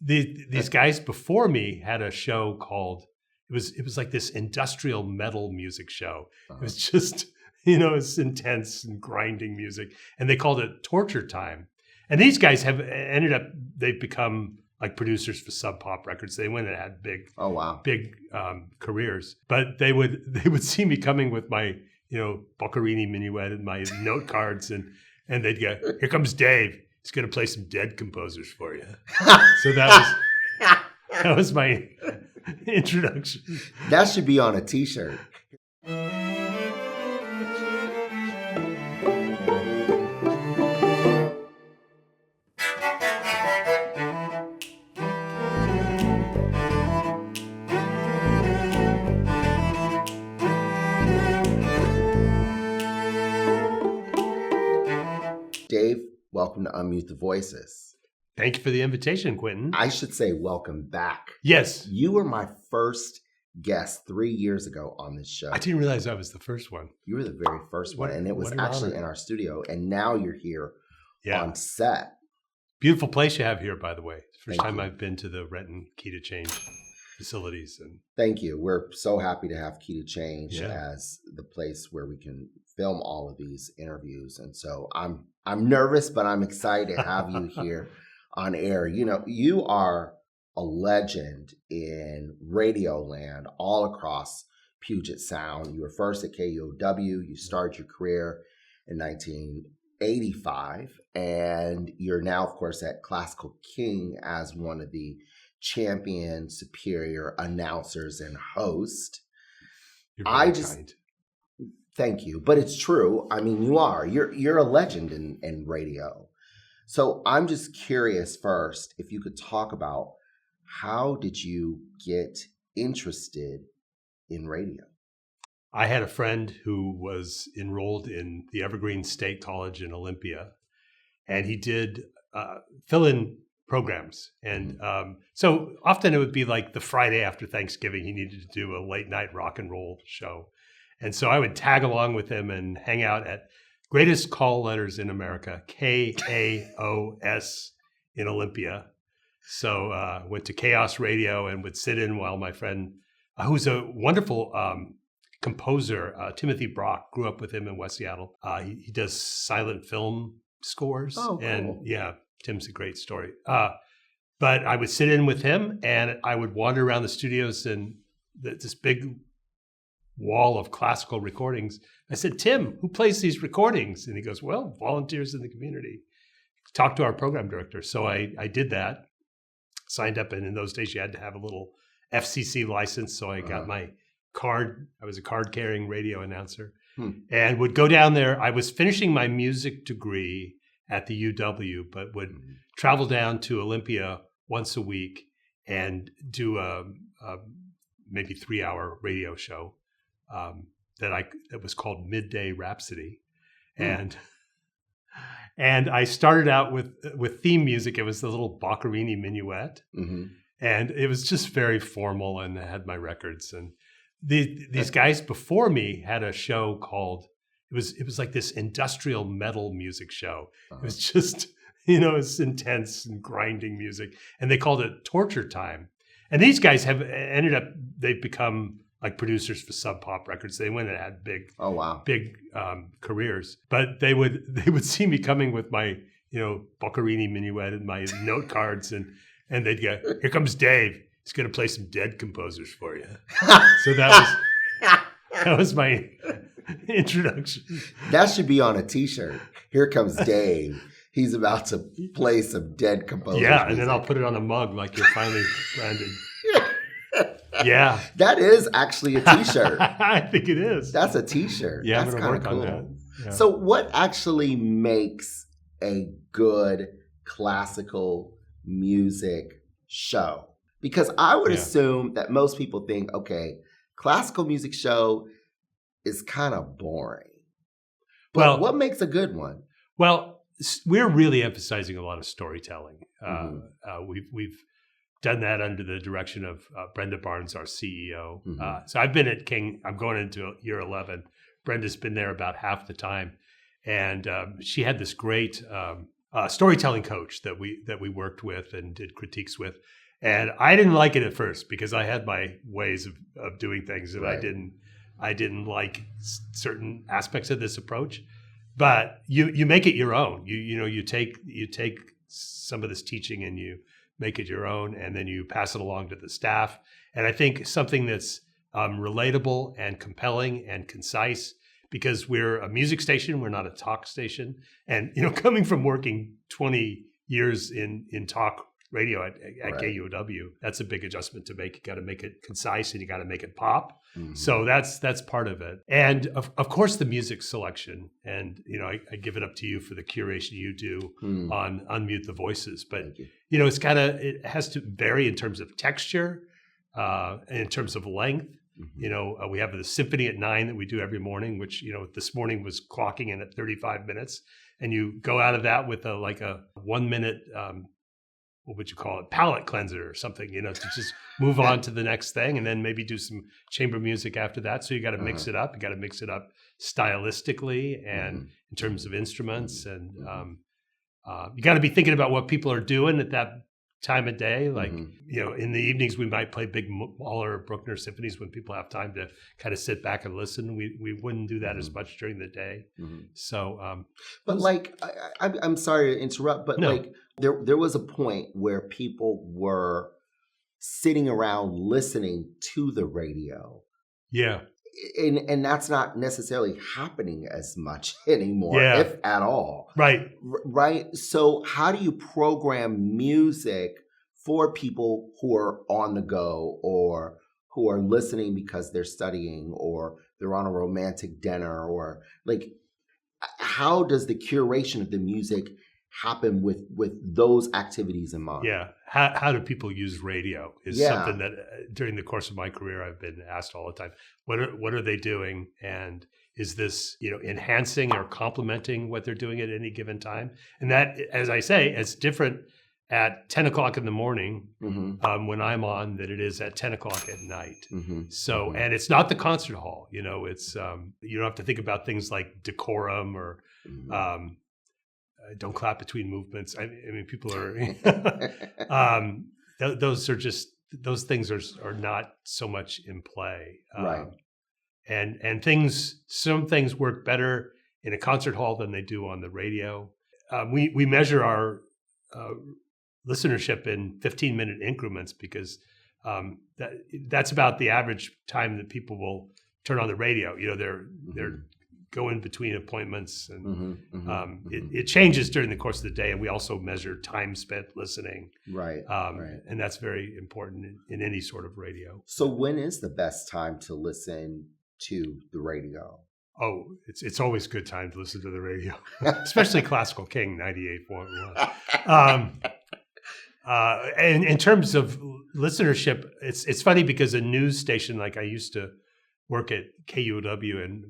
these guys before me had a show called, it was like this industrial metal music show. It was just, it's intense and grinding music. And they called it Torture Time. And these guys they've become like producers for Sub Pop Records. They went and had big careers. But they would see me coming with my, Boccherini minuet and my note cards, and they'd go, "Here comes Dave. He's going to play some Dead composers for you." So that was my introduction. That should be on a t-shirt. Dave, welcome to Unmute the Voices. Thank you for the invitation, Quinton. I should say welcome back. Yes. You were my first guest 3 years ago on this show. I didn't realize I was the first one. You were the very first one, and it was actually in our studio, and now you're here on set. Beautiful place you have here, by the way. First time you. I've been to the Renton Key to Change facilities. And thank you. We're so happy to have Key to Change as the place where we can film all of these interviews. And so I'm nervous, but I'm excited to have you here on air. You are a legend in radio land all across Puget Sound. You were first at KAOS. You started your career in 1985, and you're now, of course, at Classical King as one of the champion superior announcers and host. You're very kind. Thank you. But it's true. I mean, you're a legend in radio. So I'm just curious first, if you could talk about how did you get interested in radio? I had a friend who was enrolled in the Evergreen State College in Olympia, and he did fill-in programs. And so often it would be like the Friday after Thanksgiving, he needed to do a late night rock and roll show. And so I would tag along with him and hang out at Greatest Call Letters in America, KAOS in Olympia. So went to KAOS Radio and would sit in while my friend, who's a wonderful composer, Timothy Brock, grew up with him in West Seattle. He does silent film scores. Oh, cool. And Tim's a great story. But I would sit in with him and I would wander around the studios and this big wall of classical recordings. I said, "Tim, who plays these recordings?" And he goes, "Well, volunteers in the community. Talk to our program director." So I did that, signed up. And in those days, you had to have a little FCC license. So I got my card. I was a card-carrying radio announcer and would go down there. I was finishing my music degree at the UW, but would travel down to Olympia once a week and do a maybe 3-hour radio show that was called Midday Rhapsody. And I started out with theme music. It was the little Boccherini minuet. And it was just very formal, and I had my records. And these guys before me had a show called, it was like this industrial metal music show. It was just, it's intense and grinding music. And they called it Torture Time. And these guys they've become like producers for Sub Pop Records. They went and had big careers. But they would see me coming with my, Boccherini minuet and my note cards, and they'd go, "Here comes Dave. He's going to play some Dead composers for you." So that was my introduction. That should be on a t-shirt. "Here comes Dave. He's about to play some Dead composers." Yeah, and then I'll put it on a mug like you're finally branded. Yeah. That is actually a t-shirt. I think it is. That's a t-shirt. Yeah, that's I'm going to work cool. on that. Yeah. So what actually makes a good classical music show? Because I would assume that most people think, okay, classical music show is kind of boring. But what makes a good one? Well, we're really emphasizing a lot of storytelling. We've done that under the direction of Brenda Barnes, our CEO. So I've been at King. I'm going into year 11. Brenda's been there about half the time. And she had this great storytelling coach that we worked with and did critiques with. And I didn't like it at first because I had my ways of doing things, and Right. I didn't like certain aspects of this approach. But you make it your own. You take some of this teaching and you make it your own, and then you pass it along to the staff. And I think something that's relatable and compelling and concise, because we're a music station, we're not a talk station. And coming from working 20 years in talk radio at Right. KUOW, that's a big adjustment to make. You got to make it concise and you got to make it pop. Mhm. So that's part of it. And of course the music selection. And I give it up to you for the curation you do on Unmute the Voices. But Thank you. it has to vary in terms of texture, in terms of length. Mhm. We have the Symphony at 9 that we do every morning, which this morning was clocking in at 35 minutes, and you go out of that with a 1 minute what would you call it, palate cleanser or something, to just move on to the next thing, and then maybe do some chamber music after that. So you got to mix it up. You got to mix it up stylistically and in terms of instruments, and you got to be thinking about what people are doing at that time of day. Like, in the evenings, we might play big Mahler or Bruckner symphonies when people have time to kind of sit back and listen. We wouldn't do that as much during the day. So, but I'm sorry to interrupt, but No. there was a point where people were sitting around listening to the radio, yeah, and that's not necessarily happening as much anymore, Yeah. if at all. right. Right. So how do you program music for people who are on the go, or who are listening because they're studying, or they're on a romantic dinner, or how does the curation of the music happen with those activities in mind? Yeah. How do people use radio is Yeah. something that during the course of my career, I've been asked all the time. What are they doing? And is this, enhancing or complementing what they're doing at any given time? And that, as I say, it's different at 10 o'clock in the morning when I'm on than it is at 10 o'clock at night. So, and it's not the concert hall, it's, you don't have to think about things like decorum or, don't clap between movements. I mean, people are, those things are not so much in play. Right. And some things work better in a concert hall than they do on the radio. We measure our listenership in 15-minute increments because that's about the average time that people will turn on the radio. They're going between appointments, and it changes during the course of the day. And we also measure time spent listening. Right. And that's very important in any sort of radio. So when is the best time to listen to the radio? Oh, it's always a good time to listen to the radio, especially Classical King 98.1. And in terms of listenership, it's funny because a news station, like I used to work at KUOW, and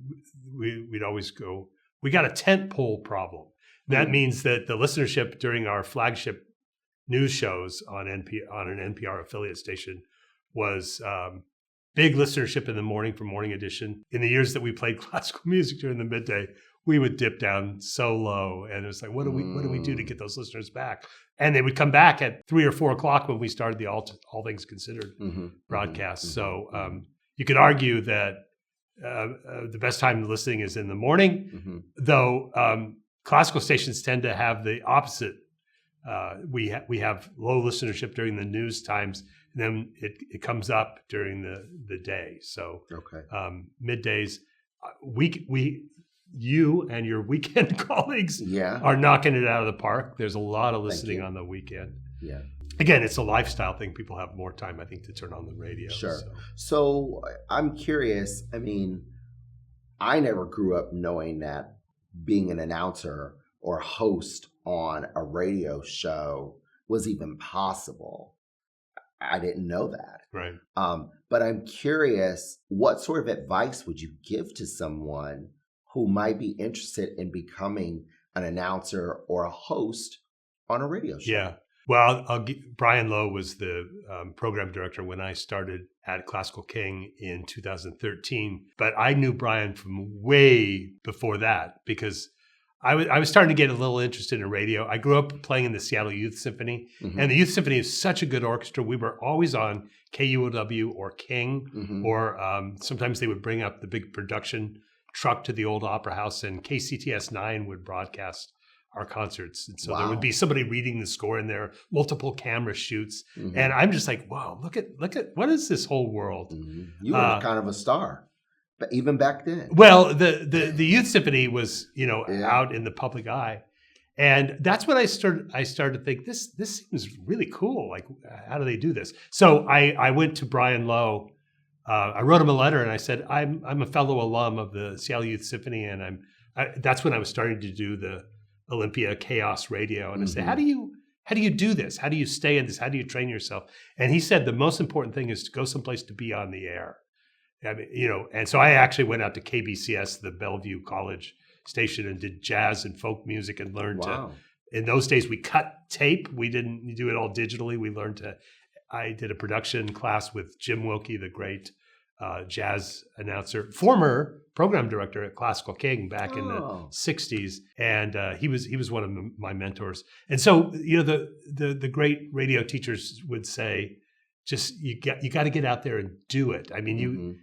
we'd always go, we got a tent pole problem. That means that the listenership during our flagship news shows on an NPR affiliate station was big listenership in the morning for Morning Edition. In the years that we played classical music during the midday, we would dip down so low, and it was like, what do we do to get those listeners back? And they would come back at 3 or 4 o'clock when we started the All Things Considered broadcast. So you could argue that the best time listening is in the morning, though classical stations tend to have the opposite. We have low listenership during the news times, and then it comes up during the day. So middays, you and your weekend colleagues are knocking it out of the park. There's a lot of listening on the weekend. Yeah. Again, it's a lifestyle thing. People have more time, I think, to turn on the radio. Sure. So I'm curious. I mean, I never grew up knowing that being an announcer or host on a radio show was even possible. I didn't know that. Right. But I'm curious, what sort of advice would you give to someone who might be interested in becoming an announcer or a host on a radio show? Yeah. Well, Brian Lowe was the program director when I started at Classical King in 2013. But I knew Brian from way before that because I was starting to get a little interested in radio. I grew up playing in the Seattle Youth Symphony, and the Youth Symphony is such a good orchestra. We were always on KUOW or King, or sometimes they would bring up the big production truck to the old Opera House, and KCTS 9 would broadcast our concerts. And so there would be somebody reading the score in there, multiple camera shoots. And I'm just like, wow, look at what is this whole world? You were kind of a star. But even back then, well, the Youth Symphony was, out in the public eye, and that's when I started to think this seems really cool. Like, how do they do this? So I went to Brian Lowe. I wrote him a letter and I said, I'm a fellow alum of the Seattle Youth Symphony, and that's when I was starting to do the Olympia KAOS radio. And I said, how do you do this? How do you stay in this? How do you train yourself? And he said the most important thing is to go someplace to be on the air. I mean, and so I actually went out to KBCS, the Bellevue College station, and did jazz and folk music and learned to, in those days we cut tape. We didn't do it all digitally. We learned I did a production class with Jim Wilkie, the great jazz announcer, former program director at Classical King back in the 60s. And he was one of my mentors. And so, the great radio teachers would say, just, you got to get out there and do it. I mean,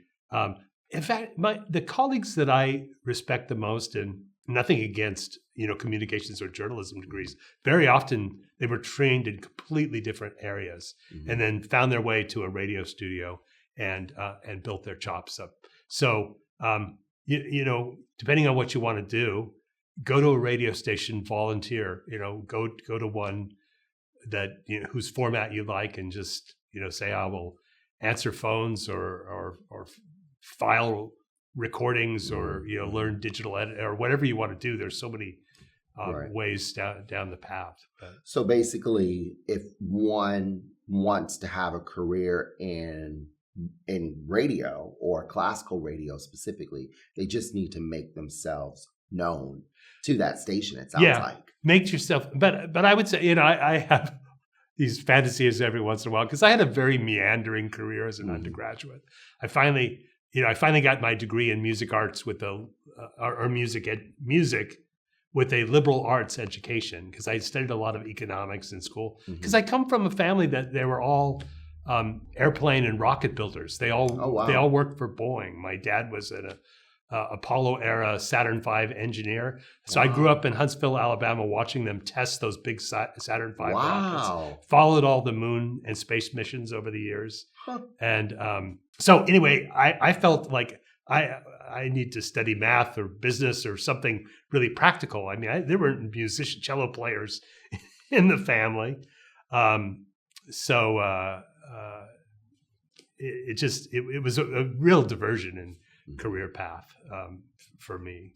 in fact, the colleagues that I respect the most, and nothing against, communications or journalism degrees, very often they were trained in completely different areas and then found their way to a radio studio and built their chops up. So, depending on what you want to do, go to a radio station, volunteer, go to one that, whose format you like, and just, say, I will answer phones or file recordings, or learn digital edit, or whatever you want to do. There's so many ways down the path. So basically, if one wants to have a career in radio, or classical radio specifically, they just need to make themselves known to that station. It sounds like make yourself. But I would say, I have these fantasies every once in a while, because I had a very meandering career as an undergraduate. I finally got my degree in music arts with music with a liberal arts education, because I studied a lot of economics in school. Because I come from a family that they were all airplane and rocket builders. They all worked for Boeing. My dad was an Apollo era Saturn V engineer. So I grew up in Huntsville, Alabama, watching them test those big Saturn V rockets. Followed all the moon and space missions over the years. And so anyway, I felt like I need to study math or business or something really practical. I mean, there weren't cello players in the family. It was a real diversion in career path for me.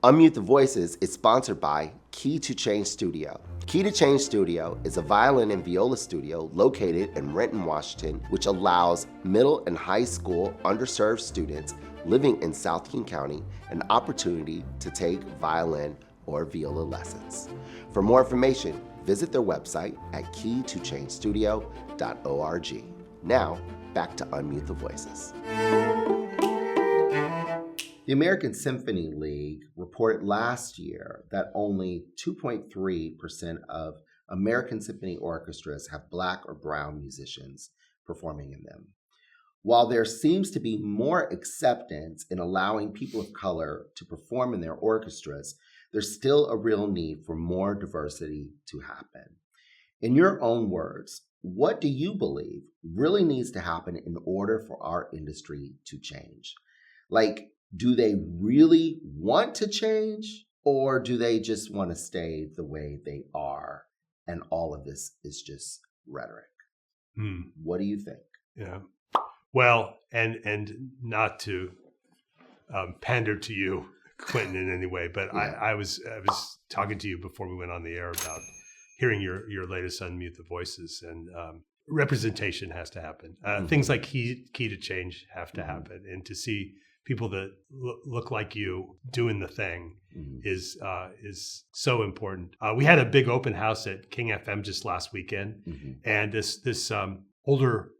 Unmute the Voices is sponsored by Key to Change Studio. Key to Change Studio is a violin and viola studio located in Renton, Washington, which allows middle and high school underserved students living in South King County an opportunity to take violin or viola lessons. For more information, visit their website at keytochangestudio.org. Now, back to Unmute the Voices. The American Symphony League reported last year that only 2.3% of American symphony orchestras have Black or brown musicians performing in them. While there seems to be more acceptance in allowing people of color to perform in their orchestras, there's still a real need for more diversity to happen. In your own words, what do you believe really needs to happen in order for our industry to change? Like, do they really want to change, or do they just want to stay the way they are and all of this is just rhetoric? What do you think? Yeah. Well, and not to pander to you, Quinton, in any way, but I was talking to you before we went on the air about hearing your latest Unmute the Voices, and representation has to happen. Things like key to change have to happen, and to see people that look like you doing the thing is so important. We had a big open house at King FM just last weekend, and this older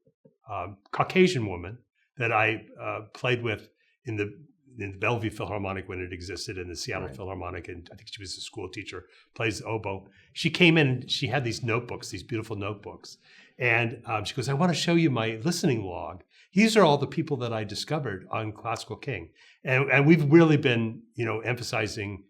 Caucasian woman that I played with in the in the Bellevue Philharmonic when it existed, in the Seattle Right. Philharmonic, and I think she was a school teacher, plays oboe. She came in, she had these notebooks, these beautiful notebooks. And she goes, I want to show you my listening log. These are all the people that I discovered on Classical King. And we've really been, emphasizing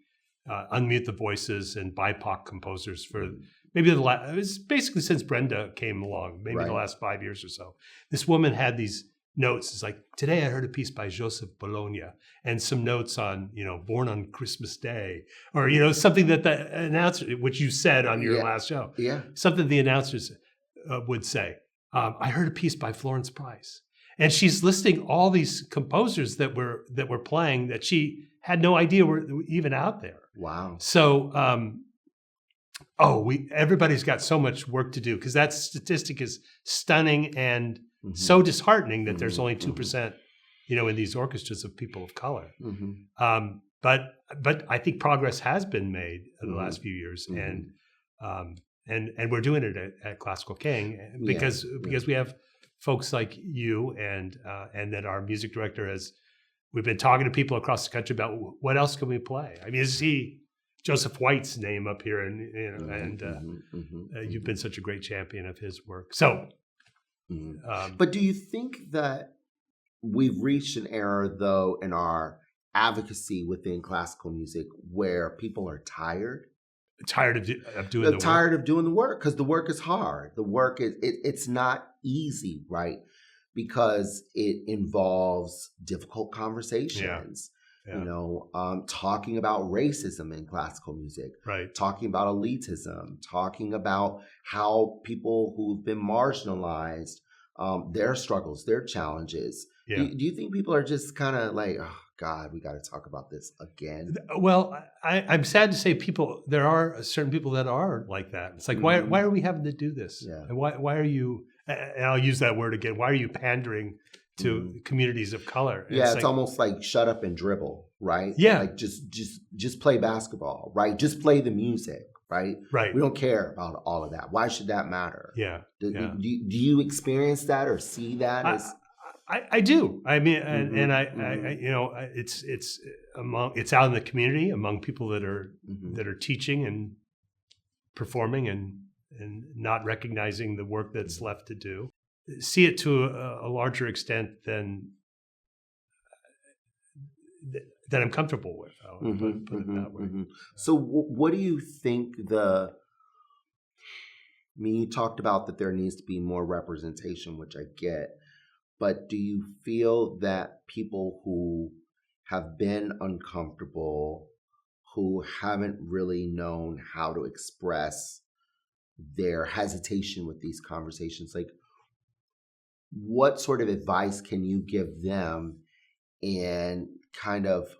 unmute the voices and BIPOC composers for maybe it was basically since Brenda came along, maybe the last 5 years or so. This woman had these notes. It's like, today I heard a piece by Joseph Bologna and some notes on, Born on Christmas Day, or, something that the announcer, which you said on your last show, something the announcers would say. I heard a piece by Florence Price. And she's listing all these composers that were playing that she had no idea were even out there. Wow. So, everybody's got so much work to do, because that statistic is stunning and so disheartening that there's only 2%, in these orchestras of people of color. But I think progress has been made in the last few years, and we're doing it at Classical King because we have folks like you and that our music director we've been talking to people across the country about what else can we play. I mean, is Joseph White's name up here, and you've been such a great champion of his work. So, but do you think that we've reached an era, though, in our advocacy within classical music where people are tired of doing the work? Tired of doing the work, because the work is hard. The work it's not easy, right? Because it involves difficult conversations. Talking about racism in classical music, right? Talking about elitism, talking about how people who've been marginalized, their struggles, their challenges. Yeah. Do you think people are just kind of like, oh God, we got to talk about this again? Well, I'm sad to say there are certain people that are like that. It's like, why are we having to do this? Yeah. And why are you, and I'll use that word again, why are you pandering to communities of color? And it's almost like shut up and dribble, right? Yeah. Like just play basketball, right? Just play the music, right? Right. We don't care about all of that. Why should that matter? Yeah. Do you experience that or see that as... I do. I mean, it's out in the community among people that are teaching and performing and not recognizing the work that's left to do. See it to a larger extent than I'm comfortable with. I'll put it that way. So, what do you think you talked about that there needs to be more representation, which I get. But do you feel that people who have been uncomfortable, who haven't really known how to express their hesitation with these conversations, like what sort of advice can you give them in kind of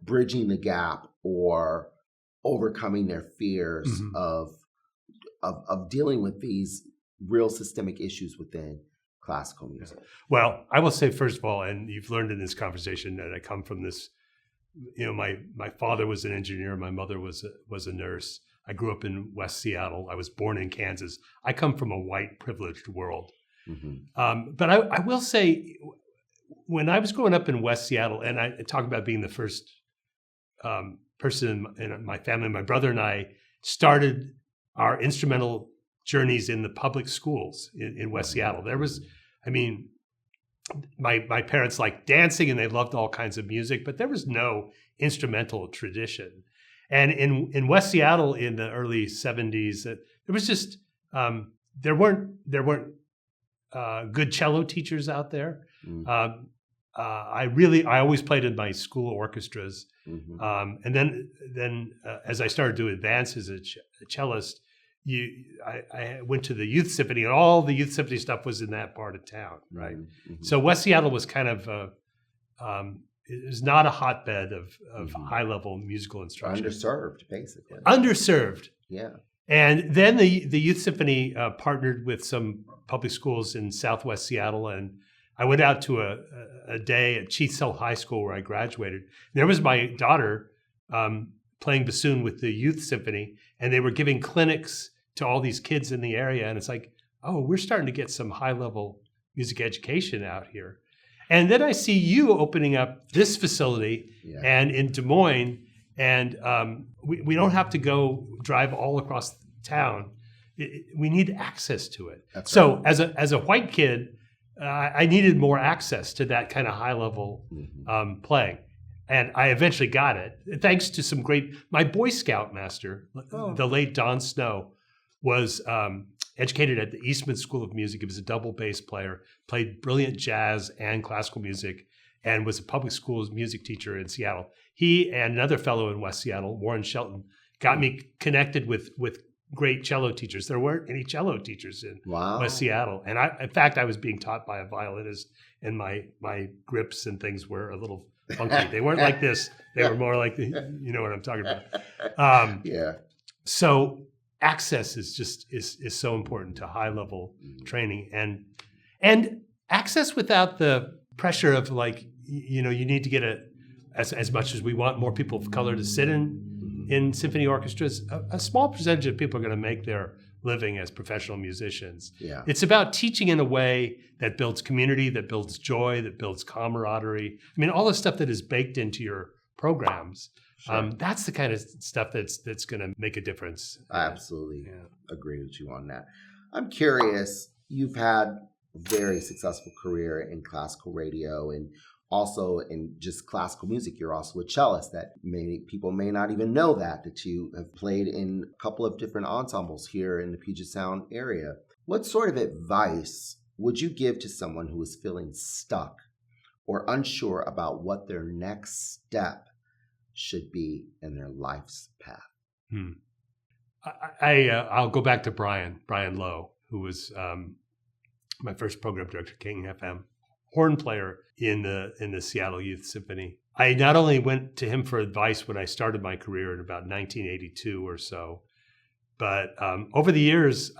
bridging the gap or overcoming their fears of dealing with these real systemic issues within classical music? Well, I will say, first of all, and you've learned in this conversation that I come from this, my father was an engineer, my mother was a nurse. I grew up in West Seattle. I was born in Kansas. I come from a white privileged world. But I will say, when I was growing up in West Seattle, and I talk about being the first person in my family, my brother and I started our instrumental journeys in the public schools in West Seattle. There was, my parents liked dancing and they loved all kinds of music, but there was no instrumental tradition. And in West Seattle in the early 70s, there was just, there weren't good cello teachers out there. I always played in my school orchestras. And then as I started to advance as a cellist, I went to the youth symphony, and all the youth symphony stuff was in that part of town, right? So West Seattle was kind of it was not a hotbed of high level musical instruction. Underserved, basically. Underserved. Yeah. And then the youth symphony partnered with some public schools in Southwest Seattle, and I went out to a day at Chief Sealth High School where I graduated. There was my daughter playing bassoon with the youth symphony, and they were giving clinics to all these kids in the area. And it's like, oh, we're starting to get some high level music education out here. And then I see you opening up this facility and in Des Moines, and we don't have to go drive all across town. We need access to it. That's so right. as a white kid, I needed more access to that kind of high level playing. And I eventually got it, thanks to my Boy Scout master, the late Don Snow, was educated at the Eastman School of Music. He was a double bass player, played brilliant jazz and classical music, and was a public schools music teacher in Seattle. He and another fellow in West Seattle, Warren Shelton, got me connected with great cello teachers. There weren't any cello teachers in West Seattle. And in fact, I was being taught by a violinist, and my grips and things were a little funky. They weren't like this. They were more like, you know what I'm talking about. So access is so important to high level training, and access without the pressure of like, you need to get as much as we want more people of color to sit in symphony orchestras. A small percentage of people are going to make their living as professional musicians. Yeah. It's about teaching in a way that builds community, that builds joy, that builds camaraderie. I mean, all the stuff that is baked into your programs. Sure. That's the kind of stuff that's going to make a difference. I absolutely agree with you on that. I'm curious, you've had a very successful career in classical radio and also in just classical music. You're also a cellist. That people may not even know that you have played in a couple of different ensembles here in the Puget Sound area. What sort of advice would you give to someone who is feeling stuck or unsure about what their next step should be in their life's path? I'll go back to Brian Lowe, who was my first program director, King FM, horn player in the Seattle Youth Symphony. I not only went to him for advice when I started my career in about 1982 or so, but over the years,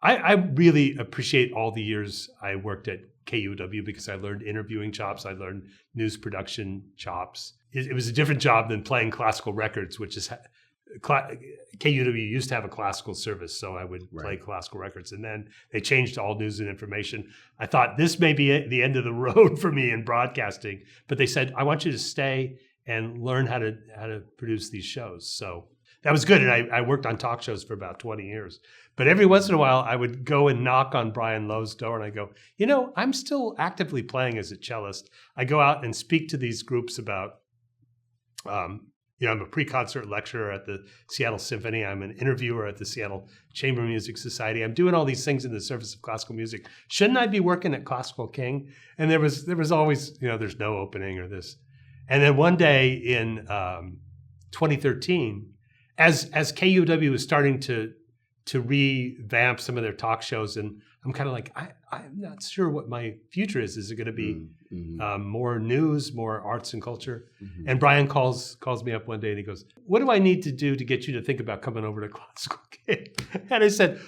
I really appreciate all the years I worked at KUW because I learned interviewing chops. I learned news production chops. It was a different job than playing classical records, which is KUW used to have a classical service, so I would play classical records. And then they changed to all news and information. I thought this may be the end of the road for me in broadcasting, but they said, I want you to stay and learn how to produce these shows. So that was good. And I worked on talk shows for about 20 years. But every once in a while, I would go and knock on Brian Lowe's door and I go, I'm still actively playing as a cellist. I go out and speak to these groups about, I'm a pre-concert lecturer at the Seattle Symphony. I'm an interviewer at the Seattle Chamber Music Society. I'm doing all these things in the service of classical music. Shouldn't I be working at Classical King? And there was always, there's no opening or this. And then one day in 2013, as KUW was starting to revamp some of their talk shows, and I'm kind of like, I'm not sure what my future is. Is it going to be more news, more arts and culture? Mm-hmm. And Brian calls me up one day and he goes, what do I need to do to get you to think about coming over to Classical King? And I said,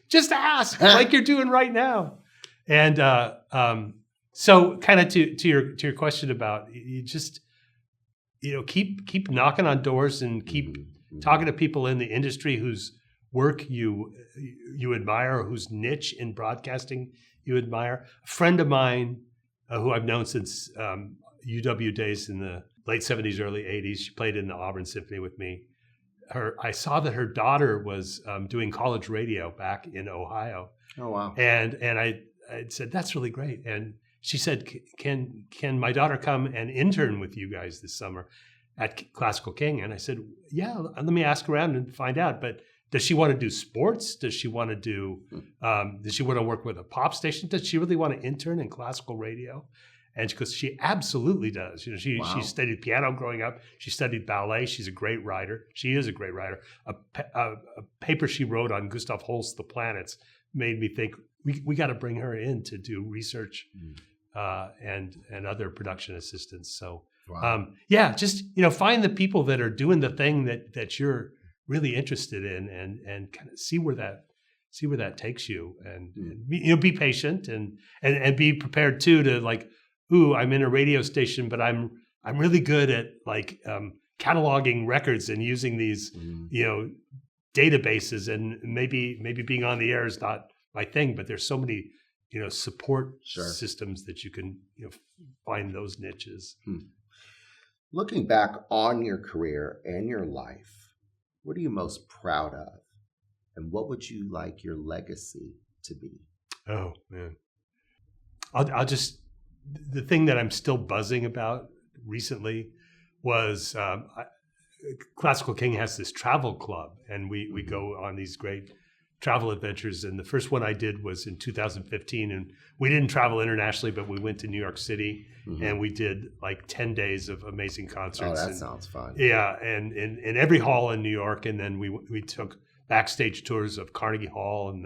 just ask, like you're doing right now. And so kind of to your question about, you just, keep knocking on doors and keep talking to people in the industry whose work you admire, or whose niche in broadcasting you admire. A friend of mine who I've known since UW days in the late 70s, early 80s, she played in the Auburn Symphony with me. I saw that her daughter was doing college radio back in Ohio. Oh, wow. And I said, that's really great. And she said, can my daughter come and intern with you guys this summer at Classical King? And I said, yeah, let me ask around and find out. But does she want to do sports? Does she want to do, does she want to work with a pop station? Does she really want to intern in classical radio? And because she absolutely does. She studied piano growing up. She studied ballet. She's a great writer. She is a great writer. A paper she wrote on Gustav Holst's The Planets made me think we got to bring her in to do research and other production assistance. So just find the people that are doing the thing that you're really interested in, and kind of see where that takes you, and be patient and be prepared too to like, ooh, I'm in a radio station, but I'm really good at like cataloging records and using these databases, and maybe being on the air is not my thing, but there's so many support Sure. systems that you can, find those niches. Looking back on your career and your life, what are you most proud of? And what would you like your legacy to be? Oh, man. I'll just, the thing that I'm still buzzing about recently was Classical King has this travel club, and we go on these great travel adventures. And the first one I did was in 2015, and we didn't travel internationally, but we went to New York City, and we did like 10 days of amazing concerts. Oh, that sounds fun. Yeah, and in every hall in New York, and then we took backstage tours of Carnegie Hall and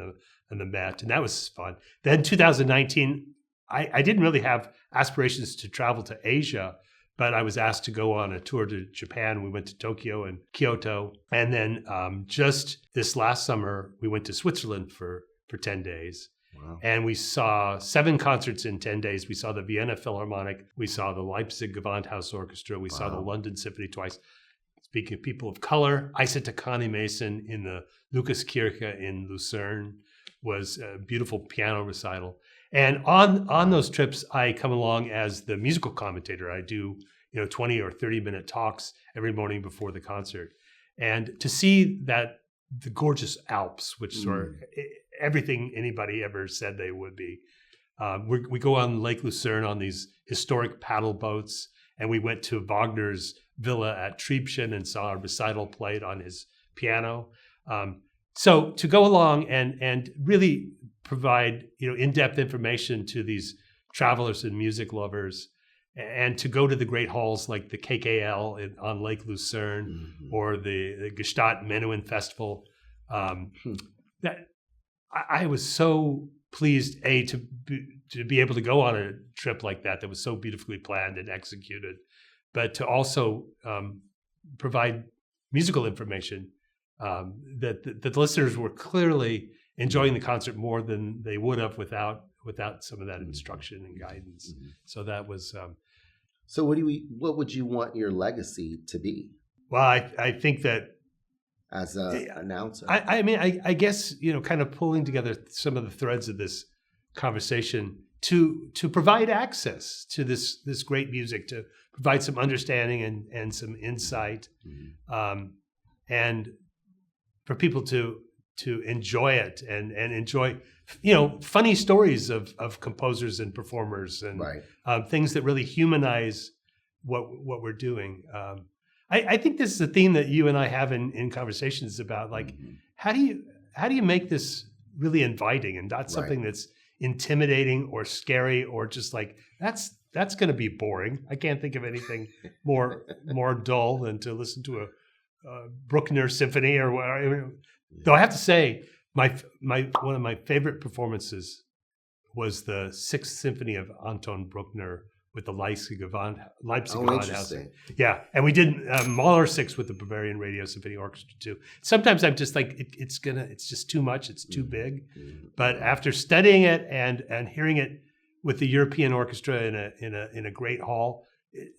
the Met, and that was fun. Then 2019, I didn't really have aspirations to travel to Asia, but I was asked to go on a tour to Japan. We went to Tokyo and Kyoto. And then just this last summer, we went to Switzerland for 10 days. Wow. And we saw 7 concerts in 10 days. We saw the Vienna Philharmonic. We saw the Leipzig Gewandhaus Orchestra. We saw the London Symphony twice. Speaking of people of color, Isa Takani Mason in the Lukaskirche in Lucerne was a beautiful piano recital. And on those trips, I come along as the musical commentator. I do 20 or 30-minute talks every morning before the concert. And to see that the gorgeous Alps, which are everything anybody ever said they would be. We go on Lake Lucerne on these historic paddle boats, and we went to Wagner's villa at Triebschen and saw a recital played on his piano. So to go along and really provide in-depth information to these travelers and music lovers, and to go to the great halls like the KKL on Lake Lucerne or the Gstaad Menuhin Festival, that I was so pleased to be able to go on a trip like that was so beautifully planned and executed, but to also provide musical information that the listeners were clearly enjoying the concert more than they would have without some of that instruction and guidance. So that was. So what would you want your legacy to be? Well, I think that as an announcer, I guess kind of pulling together some of the threads of this conversation to provide access to this great music, to provide some understanding and some insight, and for people to enjoy it and enjoy funny stories of composers and performers and things that really humanize what we're doing. I think this is a theme that you and I have in conversations about, like, how do you make this really inviting and not something that's intimidating or scary or just like that's going to be boring. I can't think of anything more dull than to listen to a Bruckner symphony or whatever. Though I have to say, one of my favorite performances was the Sixth Symphony of Anton Bruckner with the Leipzig Gewandhaus. Yeah, and we did Mahler 6 with the Bavarian Radio Symphony Orchestra too. Sometimes I'm just like, it's just too much. It's too big. But after studying it and hearing it with the European Orchestra in a great hall,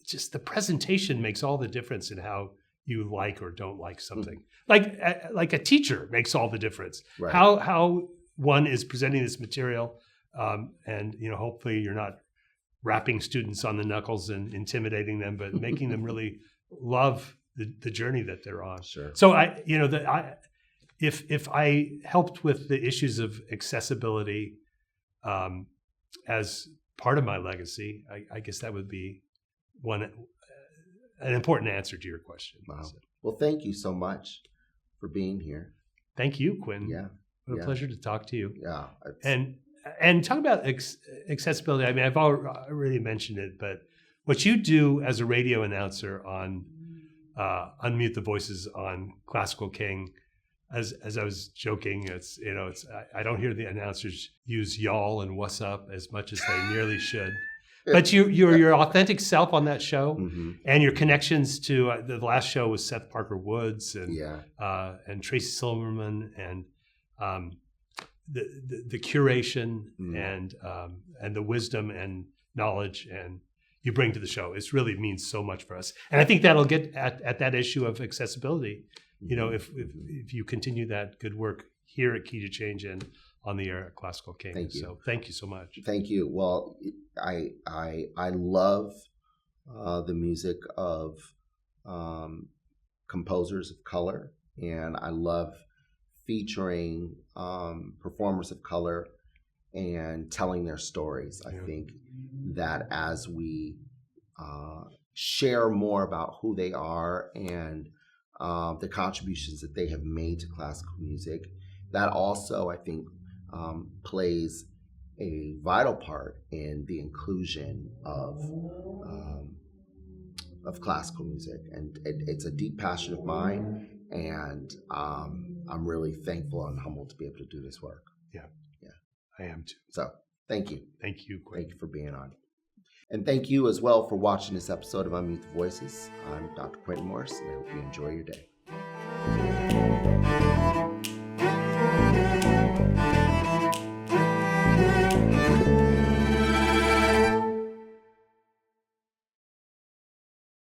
just the presentation makes all the difference in how you like or don't like something. Like a teacher makes all the difference. Right. How one is presenting this material, and hopefully you're not rapping students on the knuckles and intimidating them, but making them really love the journey that they're on. Sure. So if I helped with the issues of accessibility as part of my legacy, I guess that would be an important answer to your question. Wow. So. Well, thank you so much for being here. Thank you, Quinn. Yeah. What a pleasure to talk to you. Yeah. And talk about accessibility. I mean, I've already mentioned it, but what you do as a radio announcer on Unmute the Voices on Classical King, as I was joking, I don't hear the announcers use y'all and what's up as much as they nearly should. But you're your authentic self on that show, and your connections to the last show was Seth Parker Woods and Tracy Silverman and the curation and the wisdom and knowledge and you bring to the show. It really means so much for us, and I think that'll get at that issue of accessibility. If you continue that good work here at Key to Change and on the air at Classical King. Thank you. So thank you so much. Thank you. Well, I love the music of composers of color, and I love featuring performers of color and telling their stories. I think that as we share more about who they are and the contributions that they have made to classical music, that also, I think, plays a vital part in the inclusion of classical music. And it's a deep passion of mine, and I'm really thankful and humbled to be able to do this work. Yeah. I am too. So thank you. Thank you, Quinton. Thank you for being on. And thank you as well for watching this episode of Unmute the Voices. I'm Dr. Quinton Morris, and I hope you enjoy your day.